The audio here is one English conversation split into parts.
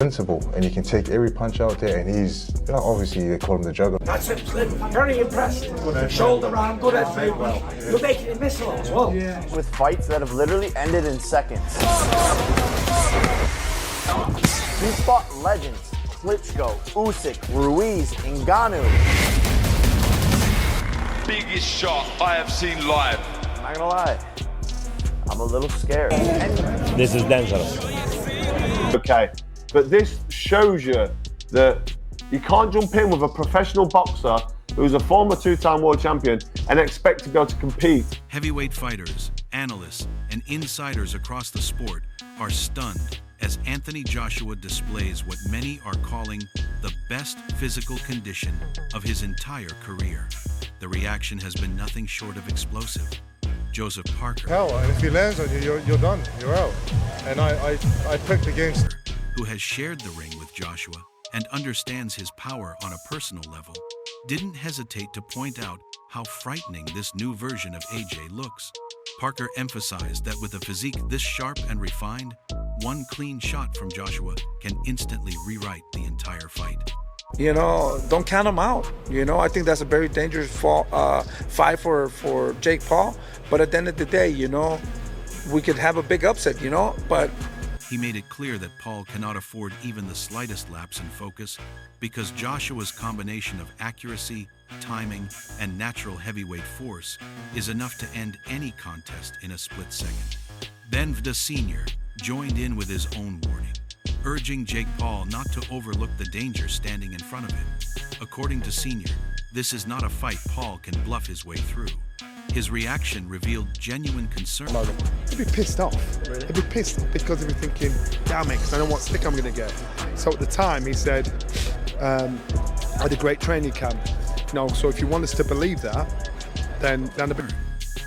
invincible, and you can take every punch out there, and he's, you know, obviously they call him the juggler. That's it, Slim. Very impressed. Shoulder round, good head movement. You're making it missile as well. Yeah. With fights that have literally ended in seconds. He's fought legends: Klitschko, Usyk, Ruiz, Ngannou. Biggest shot I have seen live. I'm not gonna lie, I'm a little scared. This is dangerous. Okay, but this shows you that you can't jump in with a professional boxer who's a former two-time world champion and expect to be able to compete. Heavyweight fighters, analysts, and insiders across the sport are stunned as Anthony Joshua displays what many are calling the best physical condition of his entire career. The reaction has been nothing short of explosive. Joseph Parker, hell, and if he lands on you, you're done, you're out. And I picked against, who has shared the ring with Joshua and understands his power on a personal level, didn't hesitate to point out how frightening this new version of AJ looks. Parker emphasized that with a physique this sharp and refined, one clean shot from Joshua can instantly rewrite the entire fight. You know, don't count him out. You know, I think that's a very dangerous fight for Jake Paul. But at the end of the day, you know, we could have a big upset, you know, but... He made it clear that Paul cannot afford even the slightest lapse in focus because Joshua's combination of accuracy, timing, and natural heavyweight force is enough to end any contest in a split second. Ben Vda Sr. joined in with his own warning, urging Jake Paul not to overlook the danger standing in front of him. According to Sr., this is not a fight Paul can bluff his way through. His reaction revealed genuine concern. he'd be pissed off. Really? He'd be pissed because he'd be thinking, damn it, because I know what stick I'm going to get. So at the time he said, I had a great training camp. You know, so if you want us to believe that, then a bit...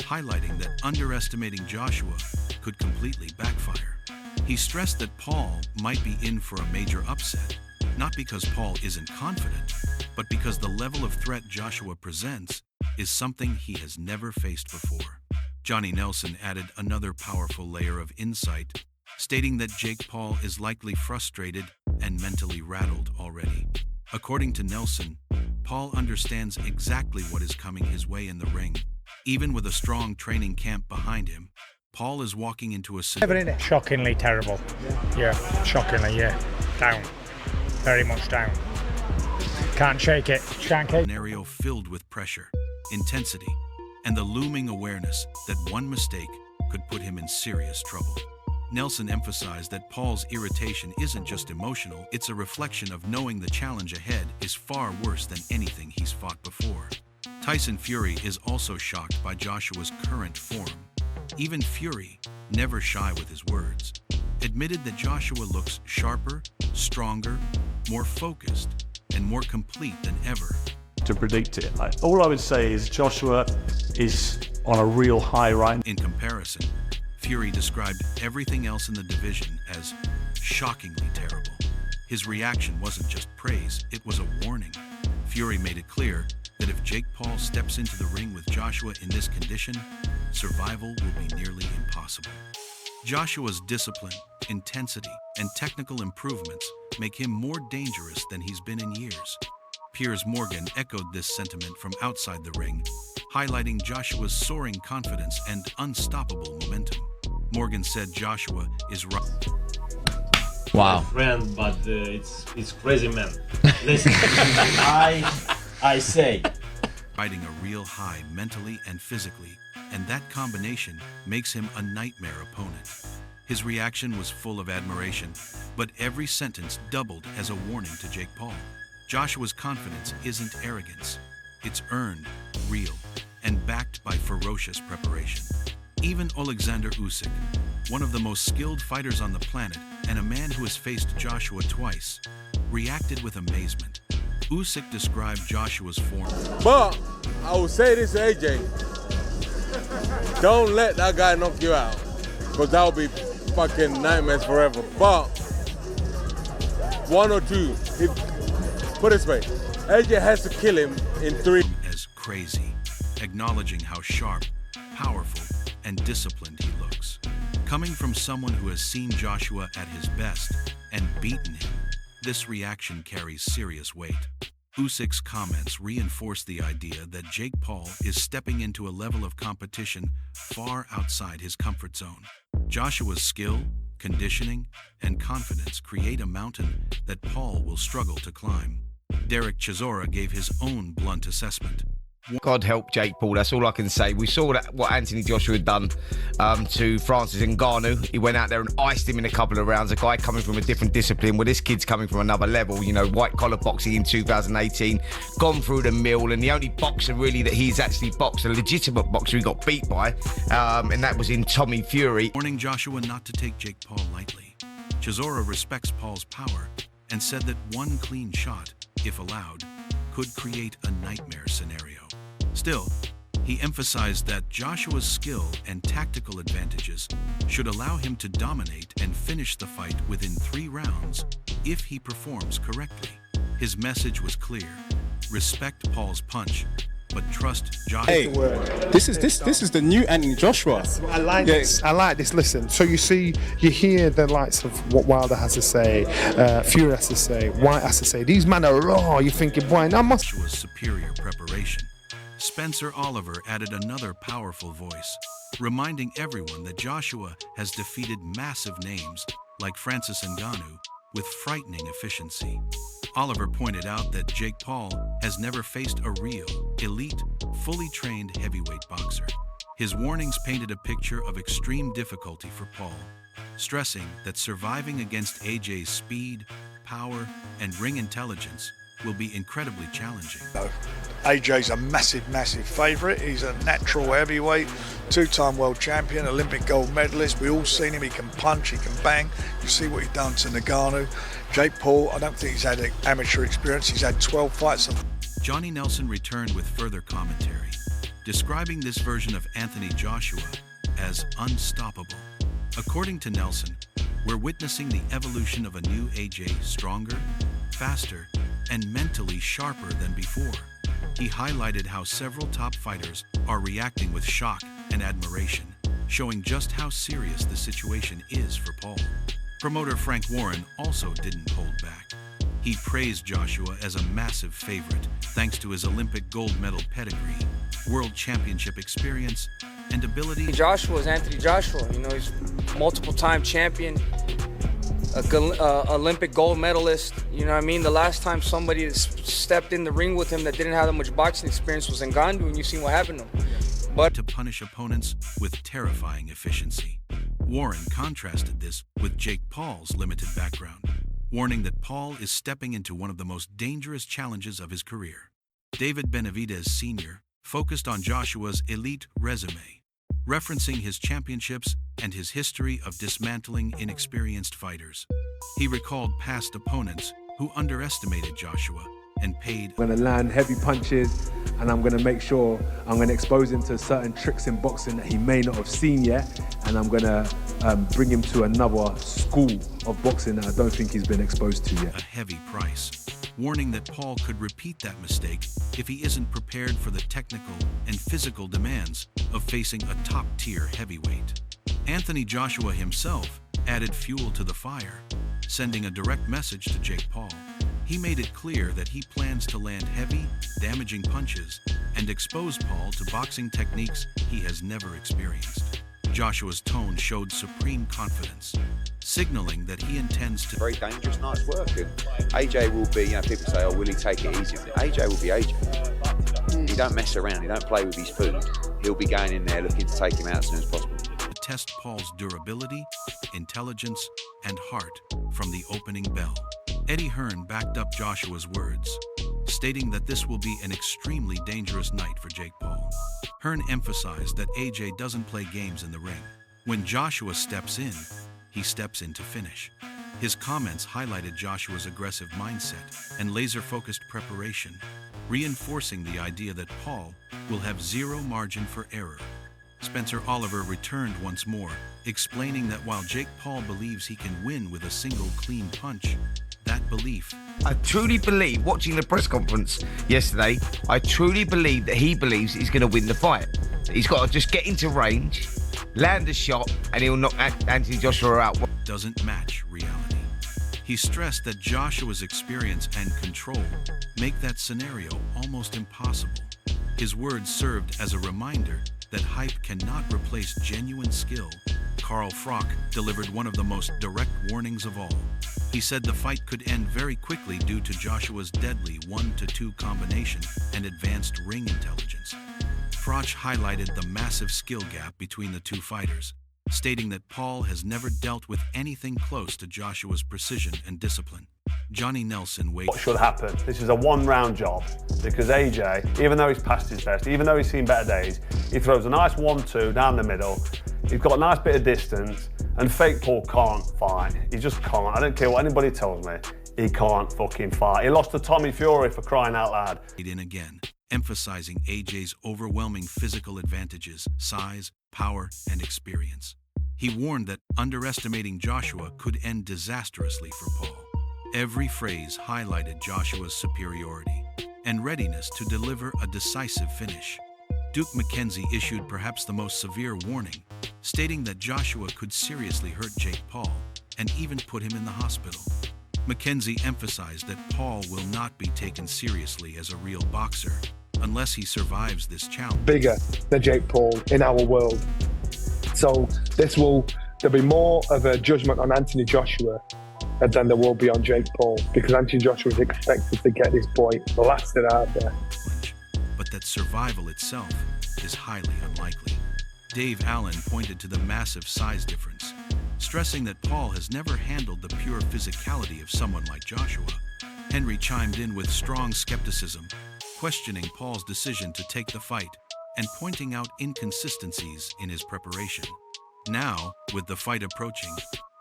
Highlighting that underestimating Joshua could completely backfire. He stressed that Paul might be in for a major upset, not because Paul isn't confident, but because the level of threat Joshua presents is something he has never faced before. Johnny Nelson added another powerful layer of insight, stating that Jake Paul is likely frustrated and mentally rattled already. According to Nelson, Paul understands exactly what is coming his way in the ring. Even with a strong training camp behind him, Paul is walking into a... Shockingly terrible. Yeah, shockingly, yeah. Down. Very much down. Can't shake it. Scenario filled with pressure, intensity, and the looming awareness that one mistake could put him in serious trouble. Nelson emphasized that Paul's irritation isn't just emotional, it's a reflection of knowing the challenge ahead is far worse than anything he's fought before. Tyson Fury is also shocked by Joshua's current form. Even Fury, never shy with his words, admitted that Joshua looks sharper, stronger, more focused, and more complete than ever. To predict it, all I would say is Joshua is on a real high right. In comparison, Fury described everything else in the division as shockingly terrible. His reaction wasn't just praise, it was a warning. Fury made it clear that if Jake Paul steps into the ring with Joshua in this condition, survival will be nearly impossible. Joshua's discipline, intensity, and technical improvements make him more dangerous than he's been in years. Piers Morgan echoed this sentiment from outside the ring, highlighting Joshua's soaring confidence and unstoppable momentum. Morgan said Joshua is right. Wow. My friend, but it's crazy, man. Listen, I say. Riding a real high mentally and physically, and that combination makes him a nightmare opponent. His reaction was full of admiration, but every sentence doubled as a warning to Jake Paul. Joshua's confidence isn't arrogance. It's earned, real, and backed by ferocious preparation. Even Alexander Usyk, one of the most skilled fighters on the planet and a man who has faced Joshua twice, reacted with amazement. Usyk described Joshua's form. But I will say this to AJ, don't let that guy knock you out, because that will be fucking nightmares forever. But one or two, put it this way, AJ has to kill him in 3. As crazy, acknowledging how sharp, powerful, and disciplined he looks. Coming from someone who has seen Joshua at his best, and beaten him. This reaction carries serious weight. Usyk's comments reinforce the idea that Jake Paul is stepping into a level of competition far outside his comfort zone. Joshua's skill, conditioning, and confidence create a mountain that Paul will struggle to climb. Derek Chisora gave his own blunt assessment. God help Jake Paul, that's all I can say. We saw that what Anthony Joshua had done to Francis Ngannou. He went out there and iced him in a couple of rounds. A guy coming from a different discipline. Well, this kid's coming from another level. You know, white-collar boxing in 2018, gone through the mill, and the only boxer really that he's actually boxed, a legitimate boxer he got beat by, and that was in Tommy Fury. Warning Joshua not to take Jake Paul lightly. Chisora respects Paul's power and said that one clean shot, if allowed, could create a nightmare scenario. Still, he emphasized that Joshua's skill and tactical advantages should allow him to dominate and finish the fight within 3 rounds if he performs correctly. His message was clear: respect Paul's punch, but trust Joshua. Hey, this is the new Anthony Joshua. I like this. I like this. Listen, so you hear the likes of what Wilder has to say, Fury has to say, White has to say. These men are raw. You're thinking, boy, now must. Joshua's superior preparation. Spencer Oliver added another powerful voice, reminding everyone that Joshua has defeated massive names like Francis Ngannou with frightening efficiency. Oliver pointed out that Jake Paul has never faced a real, elite, fully trained heavyweight boxer. His warnings painted a picture of extreme difficulty for Paul, stressing that surviving against AJ's speed, power, and ring intelligence will be incredibly challenging. AJ's a massive favourite. He's a natural heavyweight, 2-time world champion, Olympic gold medalist. We all seen him. He can punch, he can bang. You see what he's done to Ngannou. Jake Paul, I don't think he's had an amateur experience. He's had 12 fights. Johnny Nelson returned with further commentary, describing this version of Anthony Joshua as unstoppable. According to Nelson, we're witnessing the evolution of a new AJ, stronger, faster, and mentally sharper than before. He highlighted how several top fighters are reacting with shock and admiration, showing just how serious the situation is for Paul. Promoter Frank Warren also didn't hold back. He praised Joshua as a massive favorite thanks to his Olympic gold medal pedigree, world championship experience, and ability. Joshua is Anthony Joshua. You know, he's multiple-time champion, Olympic gold medalist. You know what I mean? The last time somebody stepped in the ring with him that didn't have that much boxing experience was Ngannou, and you've seen what happened to him. But to punish opponents with terrifying efficiency. Warren contrasted this with Jake Paul's limited background, warning that Paul is stepping into one of the most dangerous challenges of his career. David Benavidez Sr. focused on Joshua's elite resume, referencing his championships and his history of dismantling inexperienced fighters. He recalled past opponents who underestimated Joshua and paid. I'm going to land heavy punches, and I'm going to make sure I'm going to expose him to certain tricks in boxing that he may not have seen yet, and I'm going to bring him to another school of boxing that I don't think he's been exposed to yet. A heavy price, warning that Paul could repeat that mistake if he isn't prepared for the technical and physical demands of facing a top-tier heavyweight. Anthony Joshua himself added fuel to the fire, sending a direct message to Jake Paul. He made it clear that he plans to land heavy, damaging punches and expose Paul to boxing techniques he has never experienced. Joshua's tone showed supreme confidence, signaling that he intends to... Very dangerous night's work. And AJ will be, people say, oh, will he take it easy? AJ will be AJ. He don't mess around, he don't play with his food. He'll be going in there looking to take him out as soon as possible. To test Paul's durability, intelligence, and heart from the opening bell. Eddie Hearn backed up Joshua's words, stating that this will be an extremely dangerous night for Jake Paul. Hearn emphasized that AJ doesn't play games in the ring. When Joshua steps in, he steps in to finish. His comments highlighted Joshua's aggressive mindset and laser-focused preparation, reinforcing the idea that Paul will have zero margin for error. Spencer Oliver returned once more, explaining that while Jake Paul believes he can win with a single clean punch, that belief. I truly believe, watching the press conference yesterday, I truly believe that he believes he's going to win the fight. He's got to just get into range, land a shot, and he'll knock Anthony Joshua out. Doesn't match reality. He stressed that Joshua's experience and control make that scenario almost impossible. His words served as a reminder that hype cannot replace genuine skill. Carl Froch delivered one of the most direct warnings of all. He said the fight could end very quickly due to Joshua's deadly 1-2 combination and advanced ring intelligence. Froch highlighted the massive skill gap between the two fighters, stating that Paul has never dealt with anything close to Joshua's precision and discipline. Johnny Nelson weighed. What should happen? This is a one-round job because AJ, even though he's past his best, even though he's seen better days, he throws a nice 1-2 down the middle. He's got a nice bit of distance, and fake Paul can't fight. He just can't. I don't care what anybody tells me. He can't fucking fight. He lost to Tommy Fury, for crying out loud. In again, emphasizing AJ's overwhelming physical advantages, size, power, and experience. He warned that underestimating Joshua could end disastrously for Paul. Every phrase highlighted Joshua's superiority and readiness to deliver a decisive finish. Duke McKenzie issued perhaps the most severe warning, stating that Joshua could seriously hurt Jake Paul and even put him in the hospital. McKenzie emphasized that Paul will not be taken seriously as a real boxer unless he survives this challenge. Bigger than Jake Paul in our world. So there'll be more of a judgment on Anthony Joshua than there will be on Jake Paul, because Anthony Joshua is expected to get this boy blasted out there. But that survival itself is highly unlikely. Dave Allen pointed to the massive size difference, stressing that Paul has never handled the pure physicality of someone like Joshua. Henry chimed in with strong skepticism, questioning Paul's decision to take the fight and pointing out inconsistencies in his preparation. Now, with the fight approaching,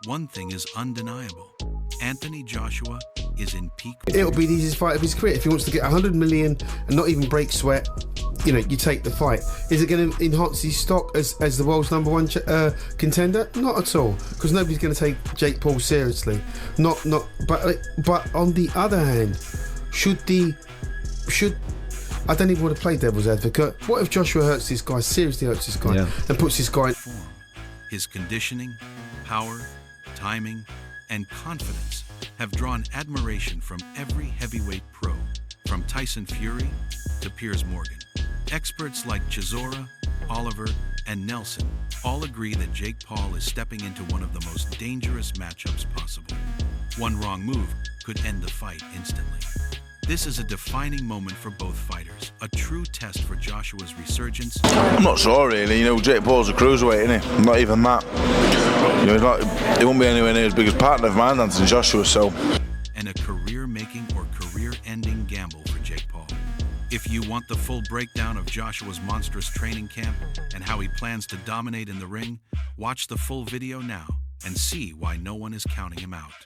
one thing is undeniable. Anthony Joshua is in peak. It'll be the easiest fight of his career. If he wants to get 100 million and not even break sweat, you know, you take the fight. Is it going to enhance his stock as the world's #1 contender? Not at all, because nobody's going to take Jake Paul seriously. But on the other hand, I don't even want to play devil's advocate. What if Joshua hurts this guy, seriously hurts this guy, and puts this guy in form? His conditioning, power, timing, and confidence have drawn admiration from every heavyweight pro, from Tyson Fury to Piers Morgan. Experts like Chisora, Oliver, and Nelson all agree that Jake Paul is stepping into one of the most dangerous matchups possible. One wrong move could end the fight instantly. This is a defining moment for both fighters, a true test for Joshua's resurgence. I'm not sure really, you know, Jake Paul's a cruiserweight, isn't he? Not even that. You know, he won't be anywhere near as big as partner of mine, Anthony Joshua, so. And a career-making or career-ending gamble for Jake Paul. If you want the full breakdown of Joshua's monstrous training camp and how he plans to dominate in the ring, watch the full video now and see why no one is counting him out.